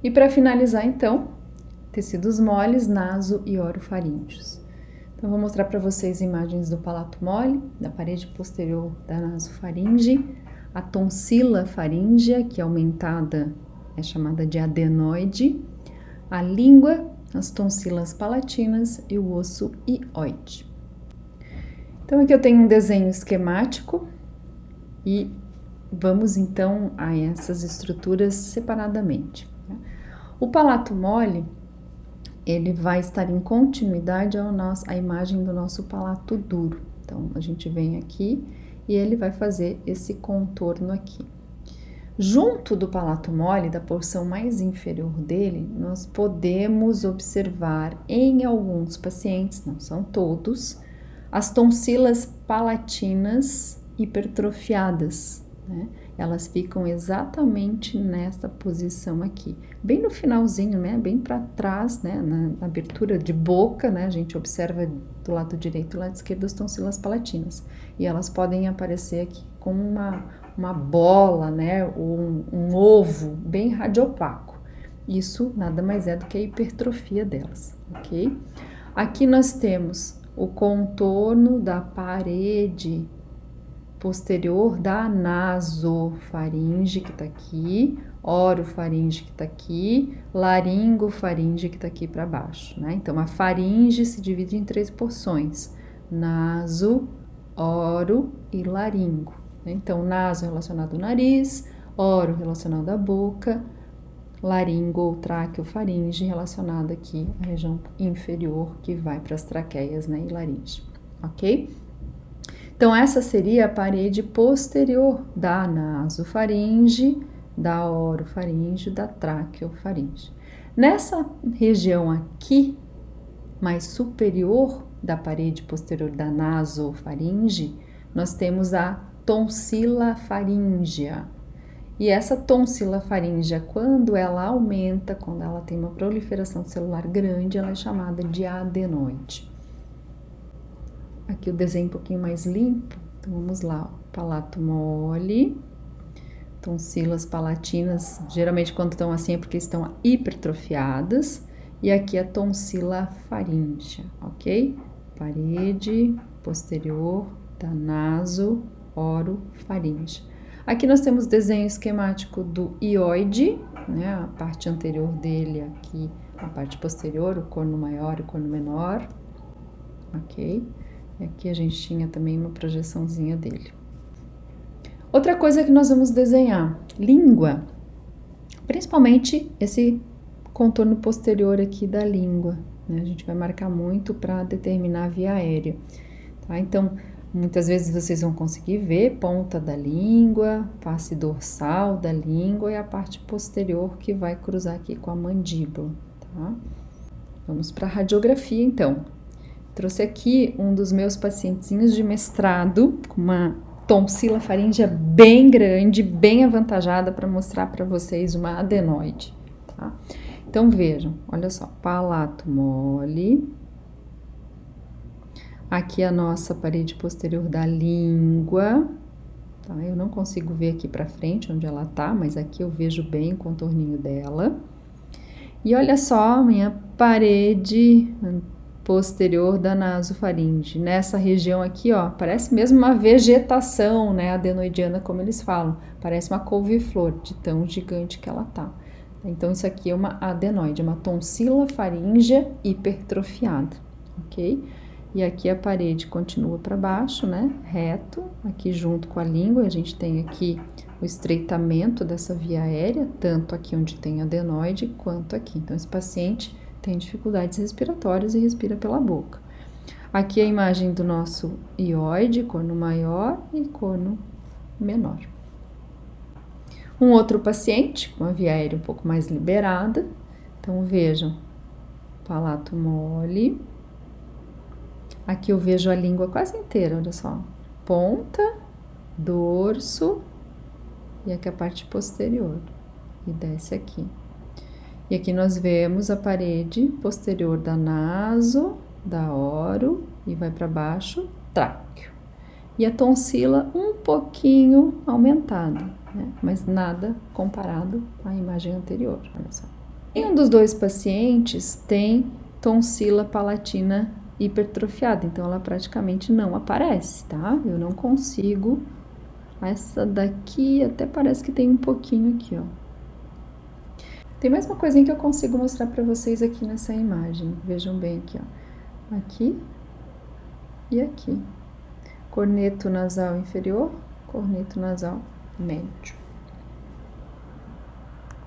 E para finalizar, então, tecidos moles, naso e orofaríngeos. Então, vou mostrar para vocês imagens do palato mole, da parede posterior da nasofaringe, a tonsila faríngea, que é aumentada, é chamada de adenoide, a língua, as tonsilas palatinas e o osso hioide. Então, aqui eu tenho um desenho esquemático e vamos então a essas estruturas separadamente. O palato mole, ele vai estar em continuidade à imagem do nosso palato duro. Então, a gente vem aqui e ele vai fazer esse contorno aqui. Junto do palato mole, da porção mais inferior dele, nós podemos observar em alguns pacientes, não são todos, as tonsilas palatinas hipertrofiadas, né? Elas ficam exatamente nessa posição aqui, bem no finalzinho, né? Bem para trás, né? Na abertura de boca, né? A gente observa do lado direito e do lado esquerdo as tonsilas palatinas. E elas podem aparecer aqui com uma bola, né? Ou um ovo bem radiopaco. Isso nada mais é do que a hipertrofia delas, ok? Aqui nós temos o contorno da parede posterior da nasofaringe, que tá aqui, orofaringe, que tá aqui, laringofaringe, que tá aqui para baixo, né? Então, a faringe se divide em 3 porções: naso, oro e laringo. Então, naso relacionado ao nariz, oro relacionado à boca, laringo ou traqueofaringe relacionado aqui à região inferior, que vai para as traqueias, né, e laringe, ok? Então, essa seria a parede posterior da nasofaringe, da orofaringe, da traqueofaringe. Nessa região aqui, mais superior da parede posterior da nasofaringe, nós temos a tonsila faríngea. E essa tonsila faríngea, quando ela aumenta, quando ela tem uma proliferação celular grande, ela é chamada de adenoide. Aqui o desenho um pouquinho mais limpo, então vamos lá, palato mole, tonsilas palatinas, geralmente quando estão assim é porque estão hipertrofiadas, e aqui a tonsila faríngea, ok? Parede posterior da naso, orofaringe. Aqui nós temos desenho esquemático do hioide, né? A parte anterior dele aqui, a parte posterior, o corno maior e o corno menor, ok? E aqui a gente tinha também uma projeçãozinha dele. Outra coisa que nós vamos desenhar, língua, principalmente esse contorno posterior aqui da língua, né? A gente vai marcar muito para determinar a via aérea, tá? Então, muitas vezes vocês vão conseguir ver ponta da língua, face dorsal da língua e a parte posterior que vai cruzar aqui com a mandíbula, tá? Vamos para a radiografia, então. Trouxe aqui um dos meus pacientinhos de mestrado, com uma tonsila faríngea bem grande, bem avantajada para mostrar para vocês uma adenoide, tá? Então, vejam, olha só, palato mole. Aqui a nossa parede posterior da língua, tá? Eu não consigo ver aqui para frente onde ela tá, mas aqui eu vejo bem o contorninho dela. E olha só, minha parede posterior da nasofaringe. Nessa região aqui, ó, parece mesmo uma vegetação, né, adenoidiana, como eles falam. Parece uma couve-flor, de tão gigante que ela tá. Então, isso aqui é uma adenoide, uma tonsila faríngea hipertrofiada, ok? E aqui a parede continua para baixo, né, reto, aqui junto com a língua, a gente tem aqui o estreitamento dessa via aérea, tanto aqui onde tem adenoide, quanto aqui. Então, esse paciente tem dificuldades respiratórias e respira pela boca. Aqui a imagem do nosso hioide, corno maior e corno menor. Um outro paciente com a via aérea um pouco mais liberada. Então, vejam, palato mole. Aqui eu vejo a língua quase inteira, olha só. Ponta, dorso e aqui a parte posterior. E desce aqui. E aqui nós vemos a parede posterior da naso, da oro e vai para baixo, tráqueo. E a tonsila um pouquinho aumentada, né? Mas nada comparado à imagem anterior, olha só. Em um dos dois pacientes tem tonsila palatina hipertrofiada, então ela praticamente não aparece, tá? Eu não consigo. Essa daqui até parece que tem um pouquinho aqui, ó. Tem mais uma coisinha que eu consigo mostrar para vocês aqui nessa imagem. Vejam bem aqui, ó. Aqui e aqui. Corneto nasal inferior, corneto nasal médio.